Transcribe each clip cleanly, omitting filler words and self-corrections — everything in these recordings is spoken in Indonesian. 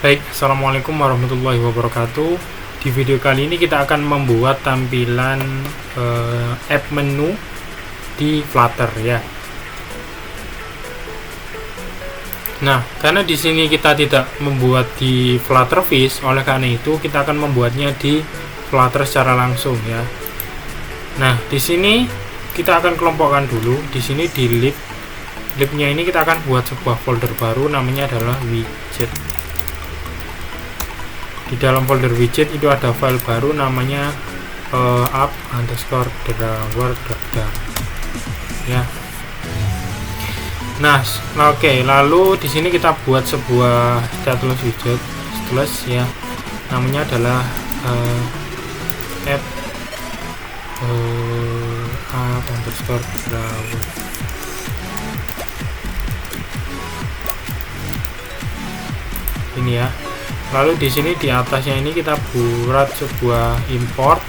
Baik, assalamualaikum warahmatullahi wabarakatuh. Di video kali ini kita akan membuat tampilan app menu di Flutter ya. Nah, karena di sini kita tidak membuat di Flutterfish, oleh karena itu kita akan membuatnya di Flutter secara langsung ya. Nah, di sini kita akan kelompokkan dulu. Di sini di libnya ini kita akan buat sebuah folder baru, namanya adalah widget. Di dalam folder widget itu ada file baru namanya app_drawer.dar ya. Nah, oke, lalu di sini kita buat sebuah stateless widget ya, namanya adalah app_drawer. Ini ya. Lalu di sini di atasnya ini kita buat sebuah import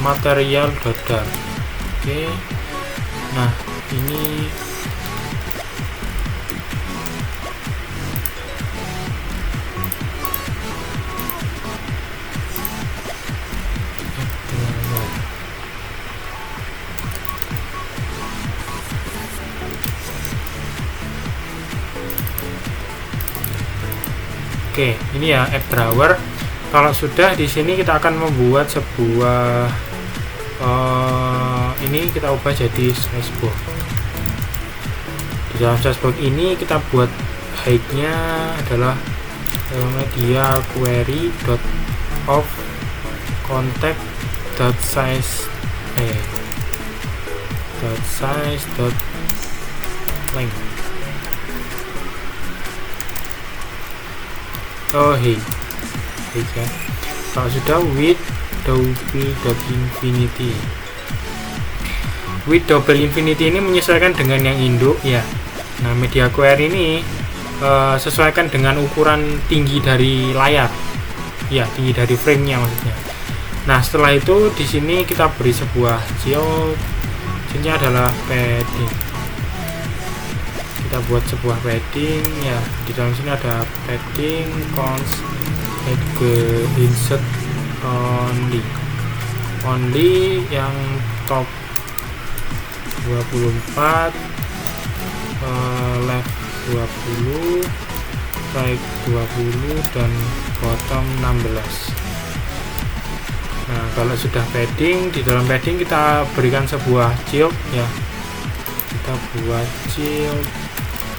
material.dar. Oke. Nah, ini Oke, ini ya app drawer. Kalau sudah, di sini kita akan membuat sebuah ini kita ubah jadi dashboard. Di dalam dashboard ini kita buat height-nya adalah media query of contact.size length. Ya. Kalau sudah width double infinity ini menyesuaikan dengan yang induk ya. Nah, media query ini sesuaikan dengan ukuran tinggi dari layar ya, tinggi dari frame-nya maksudnya. Nah, setelah itu di sini kita beri sebuah child, ini adalah padding. Kita buat sebuah padding ya. Di dalam sini ada padding const insert only yang top 24, left 20, right 20, dan bottom 16. Nah, kalau sudah padding, di dalam padding kita berikan sebuah child ya. Kita buat child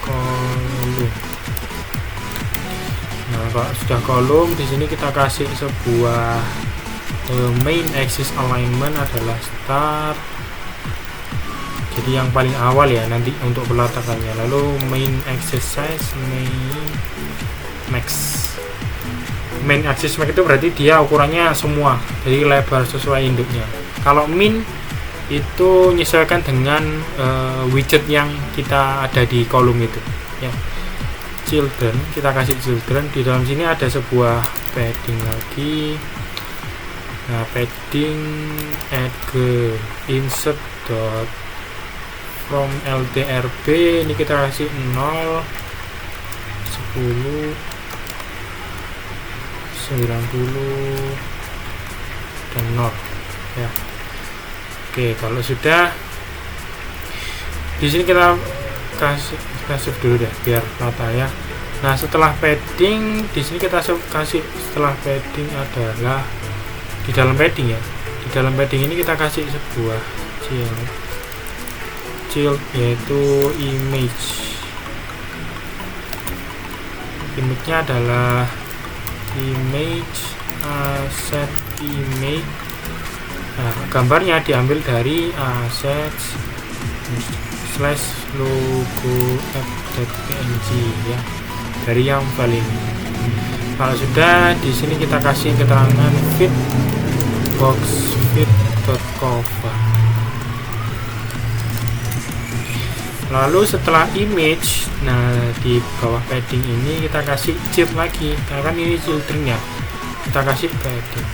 kolom. Nah, kalau sudah kolom, di sini kita kasih sebuah main axis alignment adalah start. Jadi yang paling awal ya nanti untuk peletakannya. Lalu main axis size main axis max itu berarti dia ukurannya semua, jadi lebar sesuai induknya. Kalau min itu menyesuaikan dengan widget yang kita ada di kolom itu ya. Children, kita kasih children. Di dalam sini ada sebuah padding lagi. Nah, padding add insert dot from ltrb ini kita kasih 0, 10, 90, dan 0 ya. Oke, kalau sudah, di sini kita kasih dulu deh biar rata ya. Nah, setelah padding, di sini kita kasih setelah padding adalah di dalam padding ya. Di dalam padding ini kita kasih sebuah child yaitu image-nya adalah image asset image. Nah, gambarnya diambil dari assets /logo app.png ya, dari yang file ini. Kalau sudah, di sini kita kasih keterangan fit box fit.cover. Lalu setelah image, nah di bawah padding ini kita kasih child lagi, karena kan ini children ya, kita kasih padding.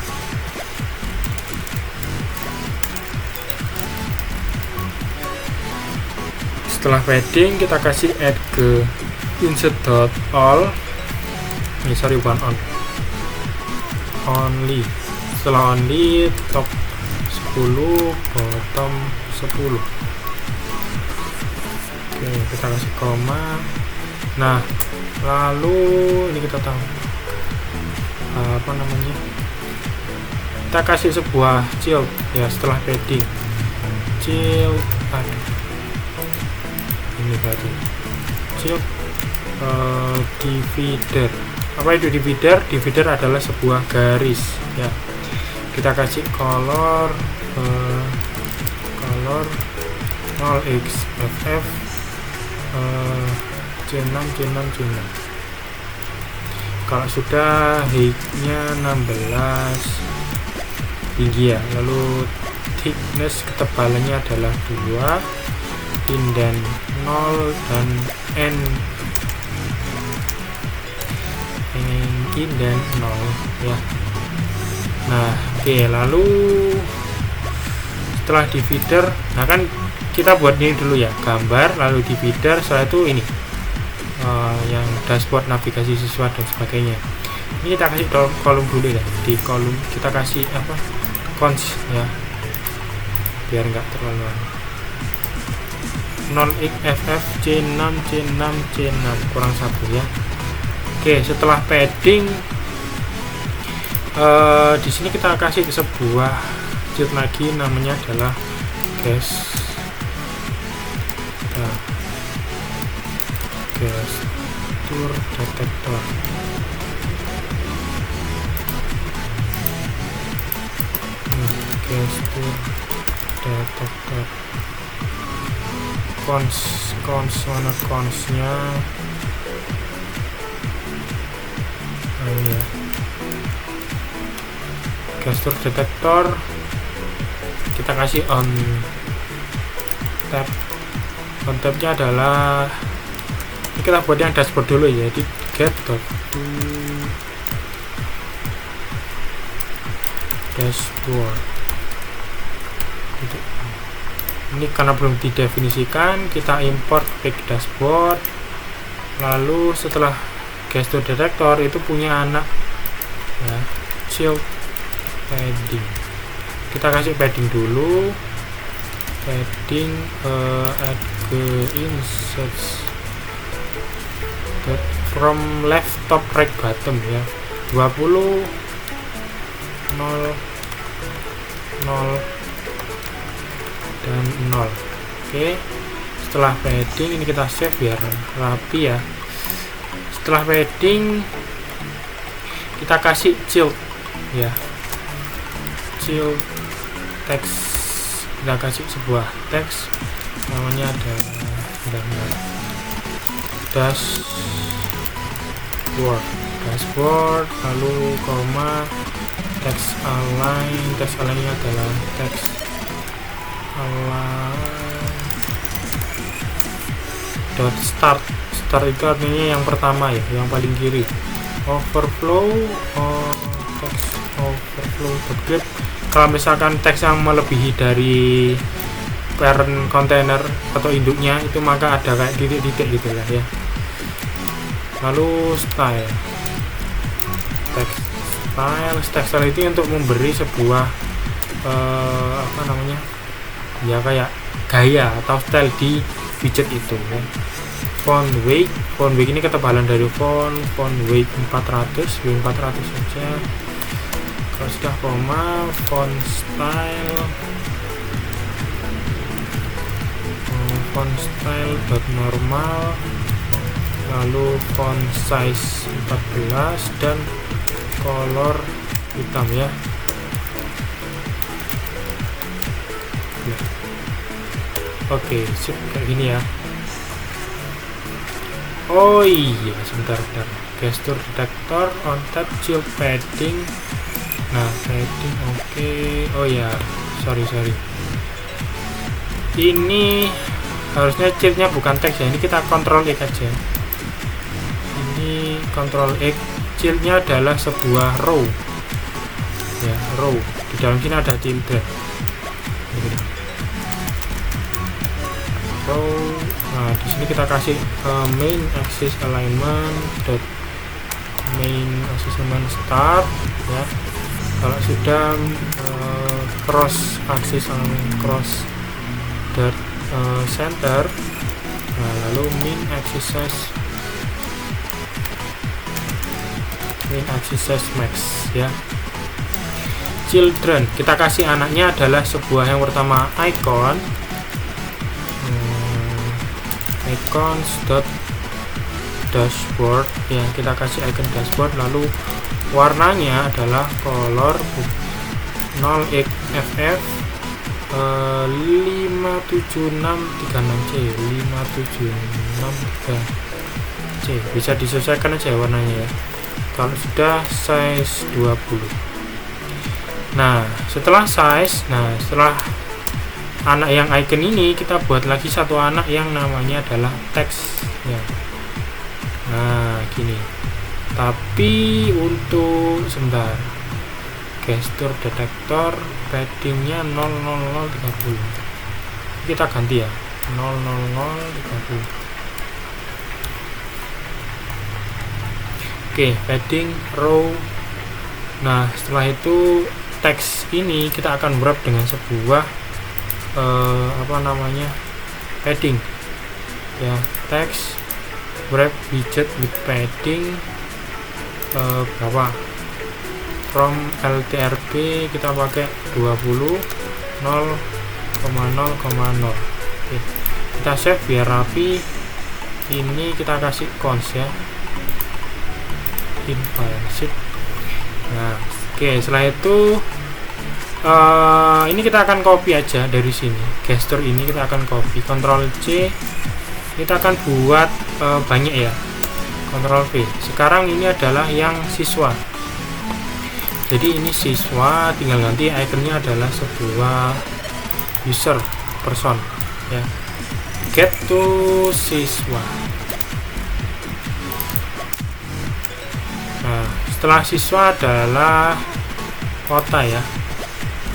Setelah padding kita kasih add ke insert.all sorry, bukan on, only. Setelah only, top 10, bottom 10. Oke, kita kasih koma. Nah, lalu ini kita tahu apa namanya, kita kasih sebuah child ya setelah padding. Child, ini berarti child divider. Apa itu divider? Divider adalah sebuah garis ya. Kita kasih color 0xff C6. Kalau sudah height-nya 16 tinggi ya, lalu thickness ketebalannya adalah 2, indent 0 dan indent 0 ya. Nah, oke, lalu setelah divider, nah kan kita buat ini dulu ya, gambar, lalu divider, setelah itu ini yang dashboard, navigasi siswa dan sebagainya. Ini kita kasih kolom dulu ya, di kolom kita kasih apa, cons ya, biar enggak terlalu non xff C6 kurang 1 ya. Oke, setelah padding di sini kita kasih sebuah cheat lagi, namanya adalah gesture detector. Gesture detector. Cons mana consnya? Ini ya. Gesture detector kita kasih on tab. On tabnya adalah ini kita buat yang dashboard dulu ya, di get to dashboard. Ini karena belum didefinisikan, kita import pick dashboard. Lalu setelah gesture detector itu punya anak ya, child padding. Kita kasih padding dulu, padding add ke insert from left top right bottom ya, 20 0 dan 0. Oke, setelah padding ini kita save biar rapi ya. Setelah padding kita kasih child ya, child text. Kita kasih sebuah teks, namanya ada dashboard, lalu koma, text align-nya adalah text align dot start itu artinya yang pertama ya, yang paling kiri. Overflow text overflow grep. Kalau misalkan teks yang melebihi dari parent container atau induknya itu, maka ada kayak titik-titik gitu lah ya. Lalu style itu untuk memberi sebuah apa namanya ya, kayak gaya atau style di widget itu ya. Font weight ini ketebalan dari font weight 400 saja. Kalau sudah koma, font style dot normal, lalu font size 14 dan color hitam ya. Oke, sip, kayak gini ya. Oh iya, sebentar. Gesture detector on tab child padding. Nah, padding oke. Oh ya, sorry. Ini harusnya childnya bukan teks ya. Ini kita kontrol X aja. Ini kontrol X. Childnya adalah sebuah row. Ya, row. Di dalam sini ada children. Row. Nah, di sini kita kasih main axis alignment dot main assessment start ya. Kalau sudah cross axis cross dot center, nah lalu min axis size max ya. Children, kita kasih anaknya adalah sebuah yang pertama icon icons dot dashboard ya, kita kasih icon dashboard, lalu warnanya adalah color 0xff 57636C 57636C, bisa disesuaikan aja warnanya ya. Kalau sudah size 20. Nah setelah size, setelah anak yang icon ini, kita buat lagi satu anak yang namanya adalah text ya. Nah gini, tapi untuk sebentar, gesture detektor paddingnya 00030, kita ganti ya 00030. Oke, padding row. Nah setelah itu teks ini kita akan wrap dengan sebuah padding ya, teks wrap widget with padding berapa, from LTRB kita pakai 20 0,0,0. Oke, kita save biar rapi. Ini kita kasih cons ya, in file sheet. Nah oke, setelah itu ini kita akan copy aja dari sini, gesture ini kita akan copy, Ctrl C, kita akan buat banyak ya, Ctrl V. Sekarang ini adalah yang siswa, jadi ini siswa, tinggal ganti ikonnya adalah sebuah user person ya, get to siswa. Nah setelah siswa adalah kota ya,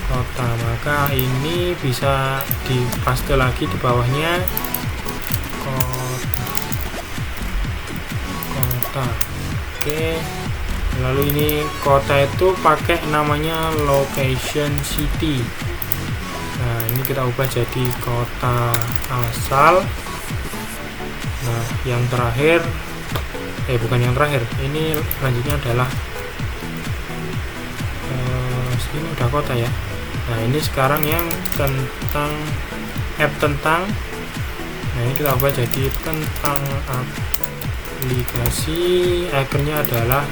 kota, maka ini bisa dipaste lagi di bawahnya kota. Oke, lalu ini kota itu pakai namanya location city. Nah ini kita ubah jadi kota asal. Nah yang terakhir bukan yang terakhir, ini selanjutnya adalah ini udah kota ya. Nah ini sekarang yang tentang tentang, nah ini kita ubah jadi tentang aplikasi, ikonnya adalah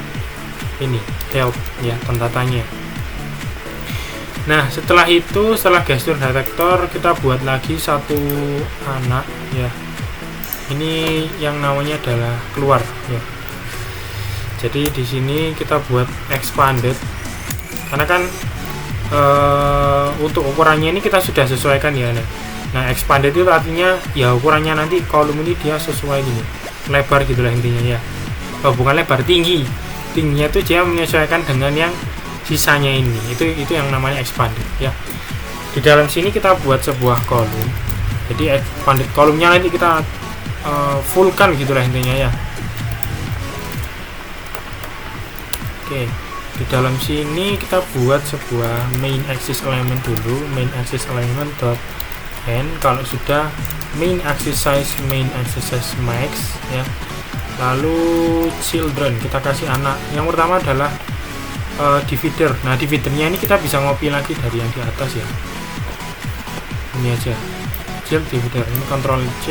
ini help ya, tanda tanya. Nah setelah itu, setelah gesture detektor, kita buat lagi satu anak ya, ini yang namanya adalah keluar ya. Jadi di sini kita buat expanded, karena kan untuk ukurannya ini kita sudah sesuaikan ya. Nah expanded itu artinya ya ukurannya nanti kolom ini dia sesuai gini, lebar gitulah intinya ya. Bukan lebar, tingginya itu dia menyesuaikan dengan yang sisanya ini, itu yang namanya expanded ya. Di dalam sini kita buat sebuah kolom, jadi expanded kolomnya nanti kita fullkan gitulah intinya ya. Oke, di dalam sini kita buat sebuah main axis element dulu, main axis element dot end. Kalau sudah main axis size max ya, lalu children kita kasih anak yang pertama adalah divider. Nah dividernya ini kita bisa ngopi lagi dari yang di atas ya, ini aja child divider, ini Ctrl C,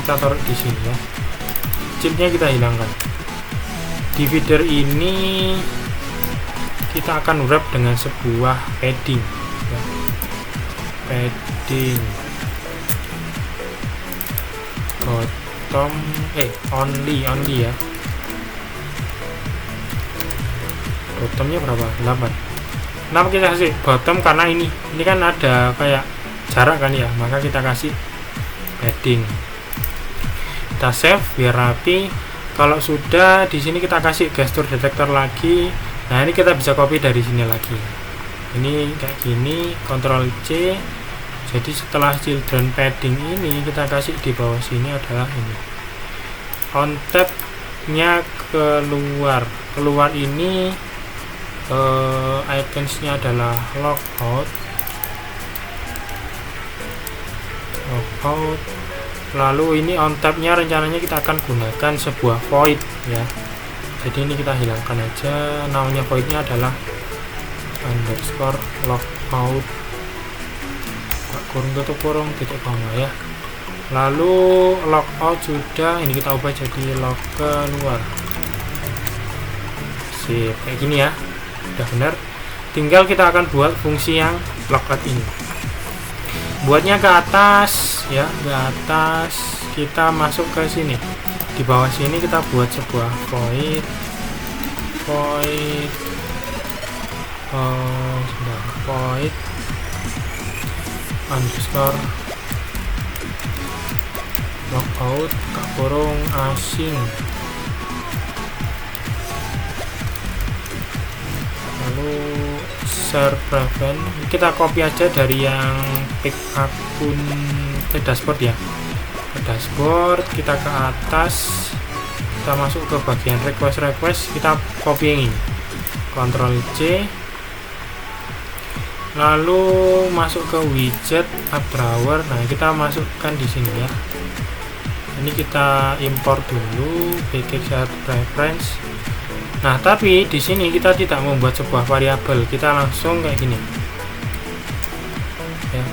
kita taruh di sini ya, childnya kita hilangkan. Divider ini kita akan wrap dengan sebuah padding ya. Padding bottom only ya, bottomnya berapa, 8. Kenapa kita kasih bottom? Karena ini kan ada kayak jarak kan ya, maka kita kasih padding. Kita save biar rapi. Kalau sudah, di sini kita kasih gesture detektor lagi. Nah ini kita bisa copy dari sini lagi, ini kayak gini, Ctrl C, Jadi setelah children padding ini kita kasih di bawah sini adalah ini on tab nya keluar ini iconsnya adalah logout, lalu ini on tab nya rencananya kita akan gunakan sebuah void ya. Jadi ini kita hilangkan aja, namanya voidnya adalah underscore logout kurung tutup kurung titik koma ya. Lalu logout sudah, ini kita ubah jadi log keluar. Sip, kayak gini ya, udah benar. Tinggal kita akan buat fungsi yang logout ini. Buatnya ke atas ya, ke atas kita masuk ke sini. Di bawah sini kita buat sebuah void underscore logout kurung asing, lalu share prevent kita copy aja dari yang pick akun dashboard ya, ke dashboard kita ke atas, kita masuk ke bagian request, kita copy yang ini, Ctrl C, lalu masuk ke widget app drawer. Nah kita masukkan di sini ya, ini kita import dulu package set preference. Nah tapi di sini kita tidak membuat sebuah variabel, kita langsung kayak gini ya,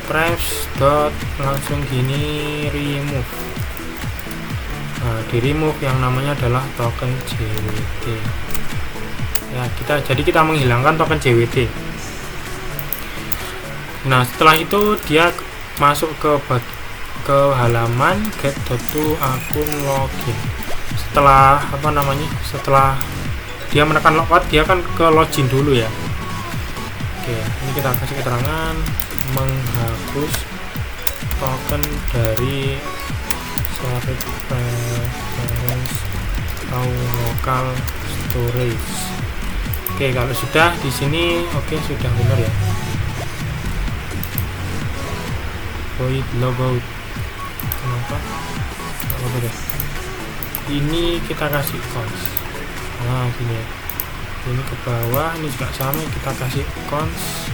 press dot langsung gini remove. Nah di remove yang namanya adalah token JWT ya, jadi kita menghilangkan token JWT. Nah setelah itu dia masuk ke halaman get to akun login. Setelah setelah dia menekan logout, dia akan ke login dulu ya. Oke, ini kita kasih keterangan menghapus token dari shared preference atau local storage. Oke, kalau sudah di sini sudah benar ya. Void logout, kenapa deh, ini kita kasih cons. Nah gini ya, ini ke bawah, ini juga sama, kita kasih cons.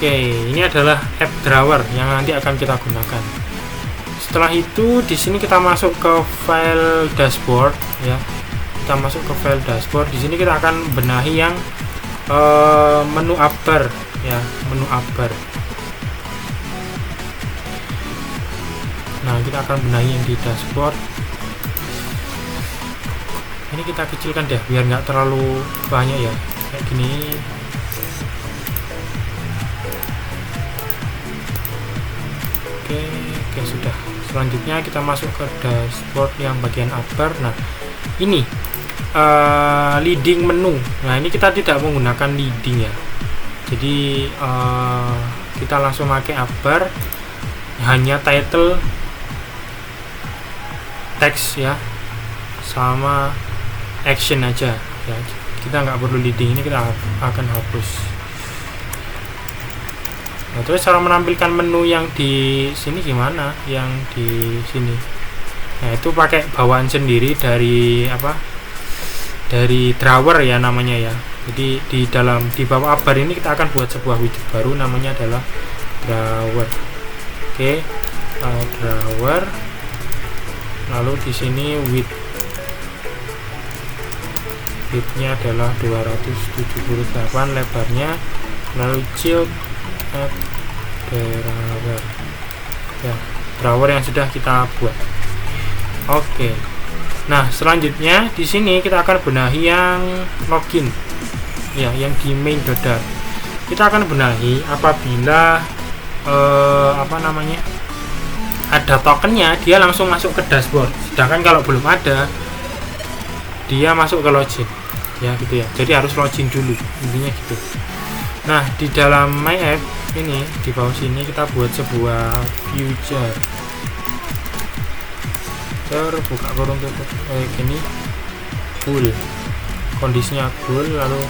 Ini adalah app drawer yang nanti akan kita gunakan. Setelah itu di sini kita masuk ke file dashboard ya, kita masuk ke file dashboard. Di sini kita akan benahi yang menu up bar ya, menu up bar. Nah kita akan benahi yang di dashboard. Ini kita kecilkan deh biar nggak terlalu banyak ya, kayak gini. Oke sudah. Selanjutnya kita masuk ke dashboard yang bagian upper. Nah ini leading menu. Nah ini kita tidak menggunakan leading ya, jadi kita langsung pakai upper, hanya title, teks ya, sama action aja ya, kita nggak perlu leading, ini kita akan hapus. Nah, terus cara menampilkan menu yang di sini gimana? Yang di sini, nah itu pakai bawaan sendiri dari dari drawer ya namanya ya. Jadi di bawah upper ini kita akan buat sebuah widget baru, namanya adalah drawer. Drawer. Lalu di sini widthnya adalah 278 lebarnya, lalu child app drawer ya, drawer yang sudah kita buat. Nah selanjutnya di sini kita akan benahi yang login ya, yang di main dodar. Kita akan benahi apabila ada tokennya, dia langsung masuk ke dashboard, sedangkan kalau belum ada dia masuk ke login ya gitu ya. Jadi harus login dulu, intinya gitu. Nah di dalam my app ini di bawah sini kita buat sebuah future buka kurung tutup gini, full, kondisinya full, lalu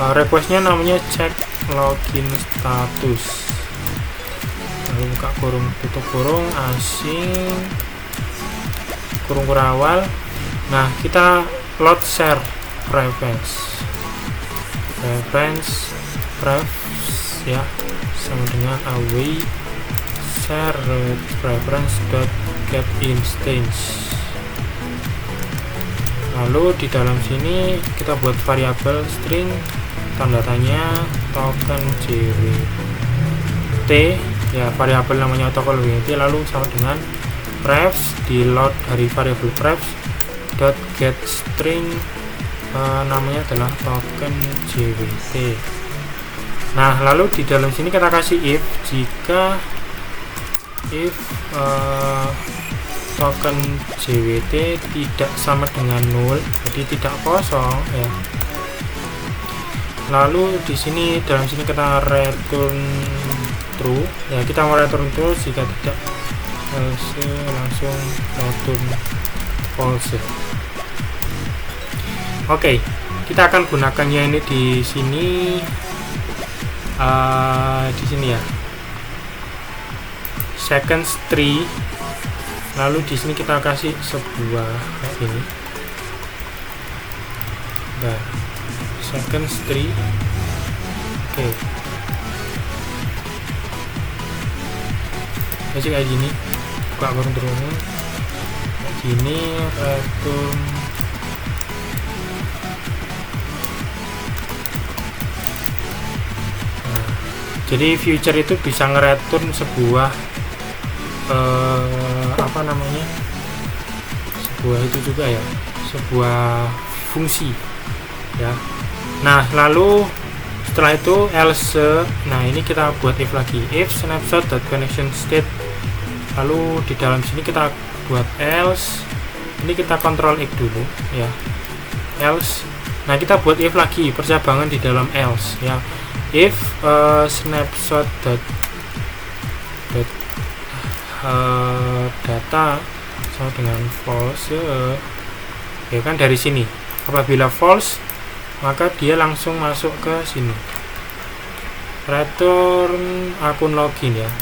requestnya namanya check login status, lalu buka kurung tutup kurung asing kurung kurawal. Nah, kita load share preference ya, sama dengan away share preference dot get instance. Lalu di dalam sini kita buat variabel string tanda tanya token JWT ya, variabel namanya token JWT, lalu sama dengan prefs di load dari variabel prefs dot get string namanya adalah token JWT. Nah, lalu di dalam sini kita kasih if jika token JWT tidak sama dengan 0, jadi tidak kosong ya. Lalu di sini dalam sini kita return true ya, kita mau return true, jika tidak langsung return false. Oke, kita akan gunakannya ini di sini ya, seconds tree. Lalu di sini kita kasih sebuah kayak ini, nah, seconds tree. Oke, kasih kayak gini, buka kurung terus kayak gini, return jadi future itu bisa ngereturn sebuah apa namanya, sebuah itu juga ya, sebuah fungsi ya. Nah, lalu setelah itu else. Nah, ini kita buat if lagi, if snapshot.connection state. Lalu di dalam sini kita buat else, ini kita kontrol X dulu ya, else. Nah, kita buat if lagi, percabangan di dalam else ya, if snapshot data sama dengan false ya kan, dari sini apabila false maka dia langsung masuk ke sini, return akun login ya.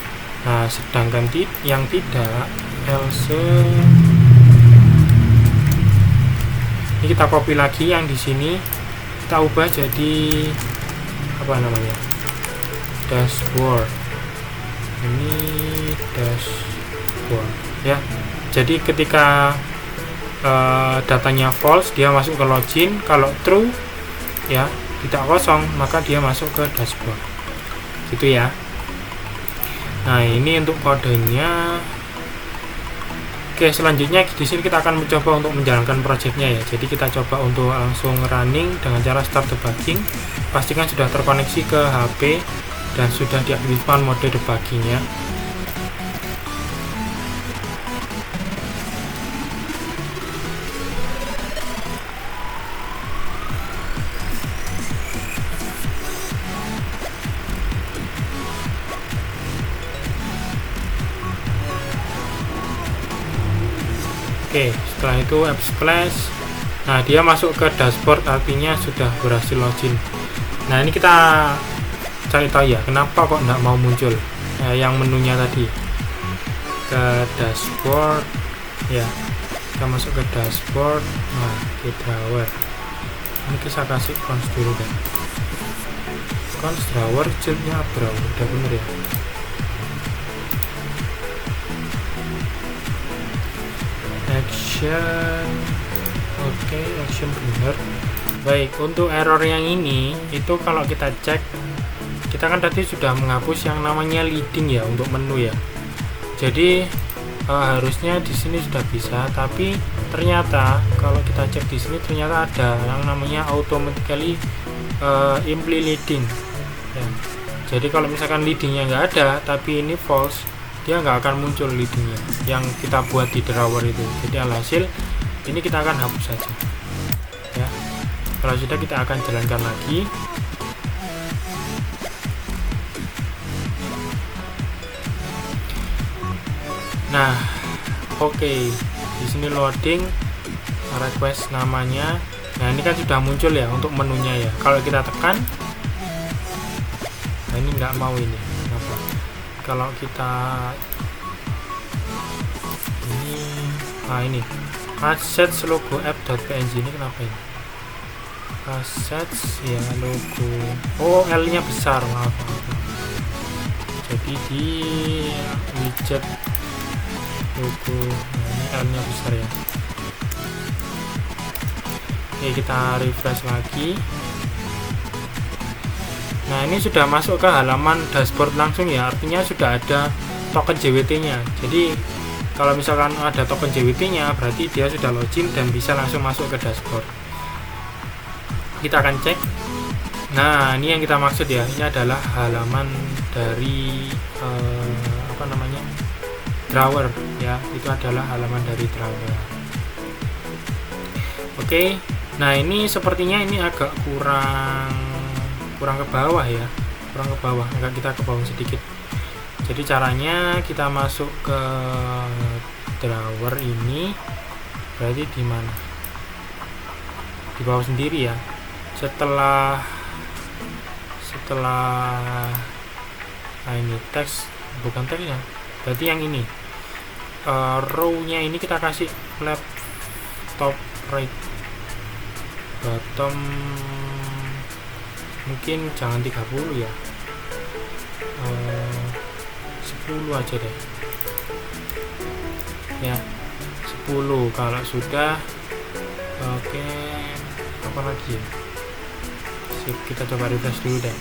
Nah, sedangkan yang tidak else, ini kita copy lagi, yang di sini kita ubah jadi apa namanya, dashboard. Ini dashboard ya. Jadi ketika datanya false dia masuk ke login, kalau true ya tidak kosong maka dia masuk ke dashboard gitu ya. Nah, ini untuk kodenya. Oke, selanjutnya di sini kita akan mencoba untuk menjalankan projectnya ya. Jadi kita coba untuk langsung running dengan cara start debugging. Pastikan sudah terkoneksi ke HP dan sudah diaktifkan mode debuggingnya. Oke, setelah itu app splash. Nah, dia masuk ke dashboard, artinya sudah berhasil login. Nah, ini kita cari tahu ya, kenapa kok nggak mau muncul yang menunya tadi. Ke dashboard ya, kita masuk ke dashboard. Nah, ke drawer ini kita kasih cons dulu kan, cons drawer jilnya drawer, udah bener ya. Action, oke, action bener. Baik, untuk error yang ini itu kalau kita cek, kita kan tadi sudah menghapus yang namanya leading ya untuk menu ya. Jadi harusnya di sini sudah bisa, tapi ternyata kalau kita cek di sini ternyata ada yang namanya automatically imply leading ya. Jadi kalau misalkan leadingnya nggak ada tapi ini false, dia nggak akan muncul leadingnya yang kita buat di drawer itu. Jadi alhasil ini kita akan hapus saja ya. Kalau sudah, kita akan jalankan lagi. Nah, oke, di sini loading request namanya Nah ini kan sudah muncul ya untuk menunya ya. Kalau kita tekan, nah ini nggak mau ini. Kenapa? Kalau kita ini assets logo app.png ini kenapa ini? Assets ya logo. Oh L nya besar, maaf. Jadi di widget logo, nah ini L nya besar ya. Oke, kita refresh lagi. Nah ini sudah masuk ke halaman dashboard langsung ya, artinya sudah ada token JWT nya. Jadi kalau misalkan ada token JWT nya berarti dia sudah login dan bisa langsung masuk ke dashboard. Kita akan cek. Nah ini yang kita maksud ya, ini adalah halaman dari drawer ya, itu adalah halaman dari drawer. Oke. Nah ini sepertinya ini agak kurang ke bawah ya, agak kita ke bawah sedikit. Jadi caranya kita masuk ke drawer ini, berarti di mana? Di bawah sendiri ya. Setelah ini teks, bukan teksnya, berarti yang ini row-nya ini kita kasih left top right bottom, mungkin jangan 30 ya, 10 aja deh ya, 10 kalau sudah. Oke, apa lagi ya? Sip, kita coba refresh dulu deh.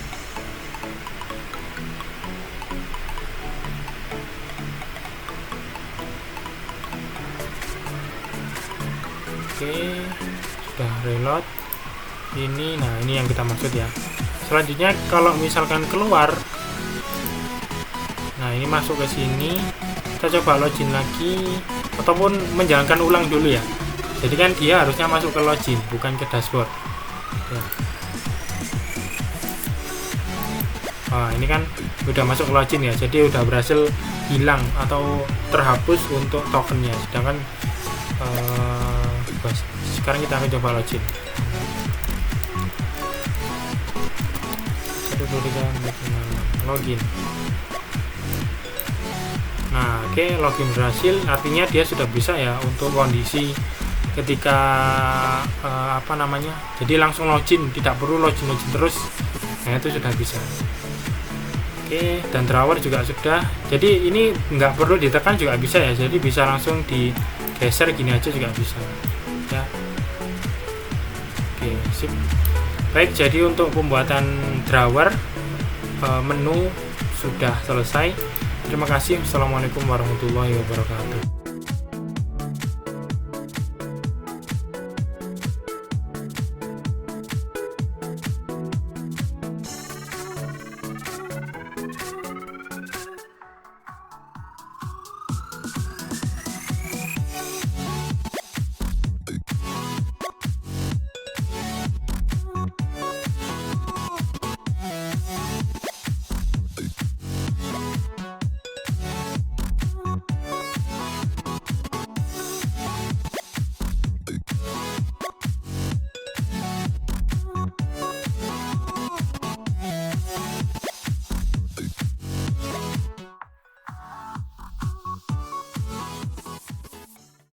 Oke, sudah reload ini. Nah ini yang kita maksud ya. Selanjutnya kalau misalkan keluar, nah ini masuk ke sini, kita coba login lagi ataupun menjalankan ulang dulu ya. Jadi kan dia harusnya masuk ke login, bukan ke dashboard ya. Nah ini kan udah masuk ke login ya, jadi udah berhasil hilang atau terhapus untuk tokennya. Sedangkan sekarang kita akan coba login. Login. Nah oke, login berhasil, artinya dia sudah bisa ya untuk kondisi ketika jadi langsung login, tidak perlu login terus. Nah itu sudah bisa. Oke, dan drawer juga sudah. Jadi ini nggak perlu ditekan juga bisa ya, jadi bisa langsung digeser gini aja juga bisa ya. Oke, sip. Baik, jadi untuk pembuatan drawer menu sudah selesai. Terima kasih. Assalamualaikum warahmatullahi wabarakatuh.